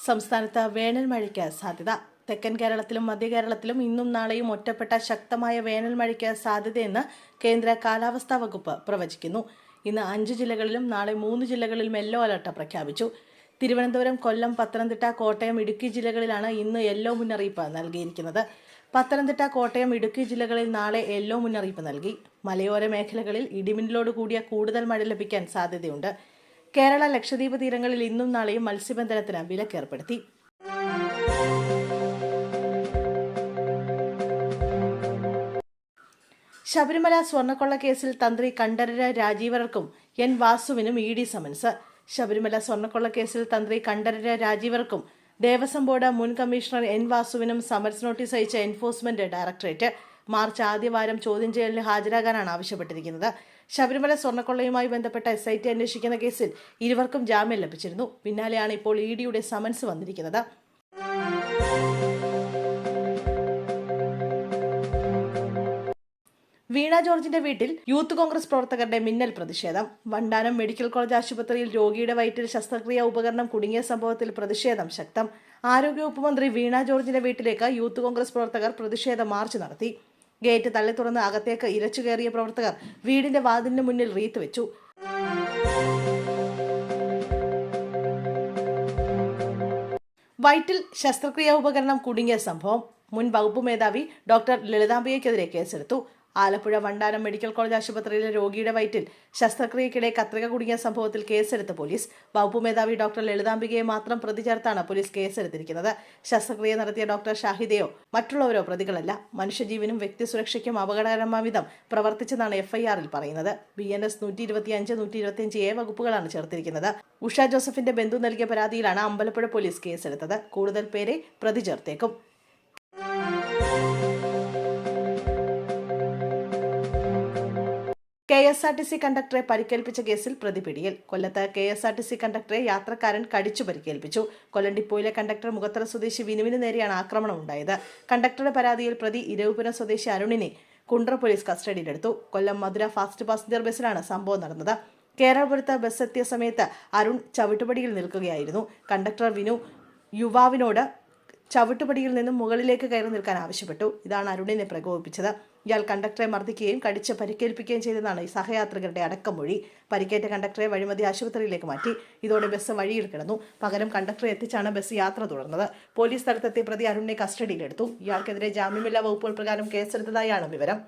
സംസ്ഥാനത്ത് വേനൽ മഴയ്ക്ക് സാധ്യത. തെക്കൻ കേരളത്തിലും മധ്യ കേരളത്തിലും ഇന്നും നാളെയും ഒറ്റപ്പെട്ട ശക്തമായ വേനൽ മഴയ്ക്ക് സാധ്യതയെന്ന് കേന്ദ്ര കാലാവസ്ഥാ വകുപ്പ് പ്രവചിക്കുന്നു. ഇന്ന് 5 ജില്ലകളിലും നാളെ 3 ജില്ലകളിലും യെല്ലോ അലർട്ട് പ്രഖ്യാപിച്ചു. തിരുവനന്തപുരം, കൊല്ലം, പത്തനംതിട്ട, കോട്ടയം, ഇടുക്കി ജില്ലകളിലാണ് ഇന്ന് യെല്ലോ മുന്നറിയിപ്പ് നൽകിയിരിക്കുന്നത്. പത്തനംതിട്ട, കോട്ടയം, ഇടുക്കി ജില്ലകളിൽ നാളെ യെല്ലോ മുന്നറിയിപ്പ് നൽകി. മലയോര മേഖലകളിൽ ഇടിമിന്നലോട് കൂടിയ കൂടുതൽ മഴ ലഭിക്കാൻ സാധ്യതയുണ്ട്. കേരള, ലക്ഷദ്വീപ് തീരങ്ങളിൽ ഇന്നും നാളെയും മത്സ്യബന്ധനത്തിന് വിലക്കേർപ്പെടുത്തി. ശബരിമല സ്വർണ്ണക്കൊള്ള കേസിൽ തന്ത്രി കണ്ഠരര് രാജീവരർക്കും എൻ വാസുവിനും ഇ ഡി സമൻസ്. ശബരിമല സ്വർണ്ണക്കൊള്ള കേസിൽ തന്ത്രി കണ്ഠരര് രാജീവരർക്കും ദേവസ്വം ബോർഡ് മുൻ കമ്മീഷണർ എൻ വാസുവിനും സമൻസ് നോട്ടീസ് അയച്ച എൻഫോഴ്സ്മെന്റ് ഡയറക്ടറേറ്റ് മാർച്ച് ആദ്യവാരം ചോദ്യം ചെയ്യലിന് ഹാജരാകാനാണ് ആവശ്യപ്പെട്ടിരിക്കുന്നത്. ശബരിമല സ്വർണ്ണക്കൊള്ളയുമായി ബന്ധപ്പെട്ട SIT അന്വേഷിക്കുന്ന കേസിൽ ഇരുവർക്കും ജാമ്യം ലഭിച്ചിരുന്നു. പിന്നാലെയാണ് ഇപ്പോൾ ഇ ഡിയുടെ സമൻസ് വന്നിരിക്കുന്നത്. വീണ ജോർജിന്റെ വീട്ടിൽ യൂത്ത് കോൺഗ്രസ് പ്രവർത്തകരുടെ മിന്നൽ പ്രതിഷേധം. വണ്ടാനം മെഡിക്കൽ കോളേജ് ആശുപത്രിയിൽ രോഗിയുടെ വയറ്റിൽ ശസ്ത്രക്രിയാ ഉപകരണം കുടുങ്ങിയ സംഭവത്തിൽ പ്രതിഷേധം ശക്തം. ആരോഗ്യവകുപ്പ് മന്ത്രി വീണ ജോർജിന്റെ വീട്ടിലേക്ക് യൂത്ത് കോൺഗ്രസ് പ്രവർത്തകർ പ്രതിഷേധ മാർച്ച് നടത്തി. ഗേറ്റ് തള്ളി തുറന്ന് അകത്തേക്ക് ഇരച്ചു കയറിയ പ്രവർത്തകർ വീടിന്റെ വാതിലിന് മുന്നിൽ റീത്ത് വെച്ചു. വയറ്റിൽ ശസ്ത്രക്രിയാ ഉപകരണം കുടുങ്ങിയ സംഭവം. മുൻ വകുപ്പ് മേധാവി ഡോക്ടർ ലളിതാംബികയ്ക്കെതിരെ കേസെടുത്തു. ആലപ്പുഴ വണ്ടാനം മെഡിക്കൽ കോളേജ് ആശുപത്രിയിലെ രോഗിയുടെ വയറ്റിൽ ശസ്ത്രക്രിയയ്ക്കിടെ കത്രിക കുടുങ്ങിയ സംഭവത്തിൽ കേസെടുത്ത പോലീസ്. വകുപ്പ് മേധാവി ഡോക്ടർ ലളിതാംബികയെ മാത്രം പ്രതി ചേർത്താണ് പോലീസ് കേസെടുത്തിരിക്കുന്നത്. ശസ്ത്രക്രിയ നടത്തിയ ഡോക്ടർ ഷാഹിദയോ മറ്റുള്ളവരോ പ്രതികളല്ല. മനുഷ്യജീവനും വ്യക്തിസുരക്ഷയ്ക്കും അപകടകരമായ വിധം പ്രവർത്തിച്ചെന്നാണ് FIR-ൽ പറയുന്നത്. BNS 125, 125A വകുപ്പുകളാണ് ചേർത്തിരിക്കുന്നത്. ഉഷ ജോസഫിന്റെ ബന്ധു നൽകിയ പരാതിയിലാണ് അമ്പലപ്പുഴ പോലീസ് കേസെടുത്തത്. കൂടുതൽ പേരെ പ്രതി ചേർത്തേക്കും. KSRTC കണ്ടക്ടറെ പരിക്കേൽപ്പിച്ച കേസിൽ പ്രതി പിടിയിൽ. കൊല്ലത്ത് KSRTC കണ്ടക്ടറെ യാത്രക്കാരൻ കടിച്ചു പരിക്കേൽപ്പിച്ചു. കൊല്ലം ഡിപ്പോയിലെ കണ്ടക്ടർ മുഖത്തറ സ്വദേശി വിനുവിന് നേരെയാണ് ആക്രമണം ഉണ്ടായത്. കണ്ടക്ടറുടെ പരാതിയിൽ പ്രതി ഇരവിപുരം സ്വദേശി അരുണിനെ കുണ്ട്ര പോലീസ് കസ്റ്റഡിയിലെടുത്തു. കൊല്ലം മധുര ഫാസ്റ്റ് പാസഞ്ചർ ബസ്സിലാണ് സംഭവം നടന്നത്. കേരളപുരത്ത് ബസ് എത്തിയ സമയത്ത് അരുൺ ചവിട്ടുപടിയിൽ നിൽക്കുകയായിരുന്നു. കണ്ടക്ടർ വിനു യുവാവിനോട് ചവിട്ടുപടിയിൽ നിന്നും മുകളിലേക്ക് കയറി നിൽക്കാൻ ആവശ്യപ്പെട്ടു. ഇതാണ് അരുണിനെ പ്രകോപിപ്പിച്ചത്. ഇയാൾ കണ്ടക്ടറെ മർദ്ദിക്കുകയും കടിച്ച് പരിക്കേൽപ്പിക്കുകയും ചെയ്തെന്നാണ് സഹയാത്രികരുടെ അടക്കമൊഴി. പരിക്കേറ്റ കണ്ടക്ടറെ വഴിമതി ആശുപത്രിയിലേക്ക് മാറ്റി. ഇതോടെ ബസ് വഴിയിൽ കിടന്നു. പകരം കണ്ടക്ടറെ എത്തിച്ചാണ് ബസ് യാത്ര തുടർന്നത്. പോലീസ് സ്ഥലത്തെത്തിയ പ്രതി അരുണിനെ കസ്റ്റഡിയിലെടുത്തു. ഇയാൾക്കെതിരെ ജാമ്യമില്ലാ വകുപ്പുകൾ പ്രകാരം കേസെടുത്തതായാണ് വിവരം.